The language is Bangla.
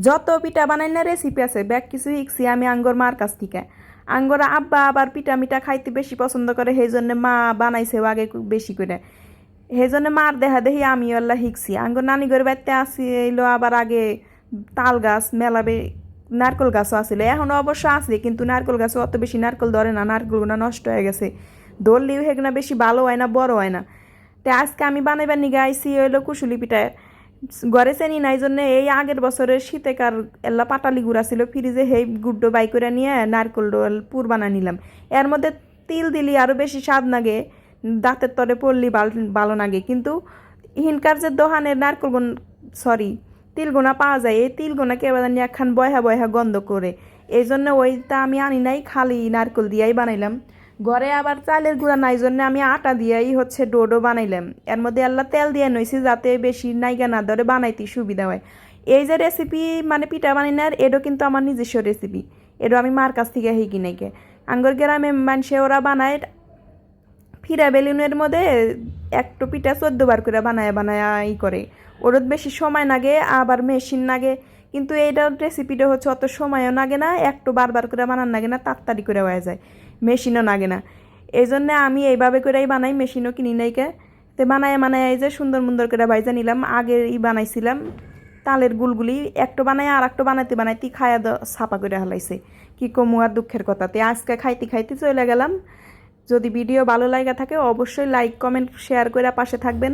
যত পিঠা বানাই না রেসিপি আছে ব্যাগ কিছু শিখছি আমি আঙ্গর মার কাছ থেকে। আঙ্গর আব্বা আবার পিঠা মিঠা খাইতে বেশি পছন্দ করে, সেই জন্য মা বানাইছেও আগে বেশি করে। সেই জন্য মার দেখা দেখি আমি আল্লাহ শিখছি। আঙ্গর নানি ঘরে বাড়িতে আসিল আবার আগে তাল গাছ মেলাবে, নারকেল গাছও আসিল, এখনও অবশ্য আছে কিন্তু নারকেল গাছও অত বেশি নারকেল ধরে না, নারকেলগুলো নষ্ট হয়ে গেছে। ধরলেও হেগনা বেশি ভালো হয় না, বড় হয় না। তো আজকে আমি বানাইবার নিগে আইসি হইলো কুশুলি পিঠা। ঘরে চেনি নাই জন্য এই আগের বছরের শীতেকার এল্লা পাটালি গুড়া ছিল ফ্রিজে, সেই গুড় বাই করে নিয়ে নারকেল ডোল পুর বানা নিলাম। এর মধ্যে তিল দিলি আরও বেশি স্বাদ লাগে, দাঁতের তরে পড়লি ভালো লাগে। কিন্তু হিনকার যে দোকানের নারকেল সরি তিলগোনা পাওয়া যায়, এই তিলগোনা কেউ জানি একখান বয়হা বয়হা গন্ধ করে, এই জন্য ওইটা আমি আনি নাই, খালি নারকেল দিয়াই বানাইলাম। ঘরে আবার চালের গুঁড়া নাই জন্য আমি আটা দিয়েই হচ্ছে ডোডো বানাইলাম। এর মধ্যে আল্লাহ তেল দিয়ে নইছি যাতে বেশি নাইগা না ধরে বানাইতে সুবিধা হয়। এই যে রেসিপি মানে পিঠা বানাইনার এডো কিন্তু আমার নিজস্ব রেসিপি, এডো আমি মার কাছ থেকে শিখি নাইকে। আঙ্গর গ্রামে মানুষে ওরা বানায় ফিরা বেলুনের মধ্যে একটু পিঠা 14 বার করে বানায় বানায় ই করে, ওর বেশি সময় লাগে আবার মেশিন লাগে। কিন্তু এইটার রেসিপিটা হচ্ছে অত সময়ও লাগে না, একটু বারবার করে বানান লাগে না, তাড়াতাড়ি করে হয়ে যায়, মেশিনও লাগে না। এই জন্যে আমি এইভাবে করেই বানাই, মেশিনও কিনি নাইকে। তো বানায় বানায় এই যে সুন্দর সুন্দর করে ভাইজা নিলাম। আগে বানাইছিলাম তালের গুলগুলি, একটু বানাই আর একটু বানাইতে বানাইতে খায়া ছাপা করে হালাইছে, কি কমু আর দুঃখের কথাতে। আজকে খাইতে খাইতে চলে গেলাম। যদি ভিডিও ভালো লাগা থাকে অবশ্যই লাইক কমেন্ট শেয়ার করে পাশে থাকবেন।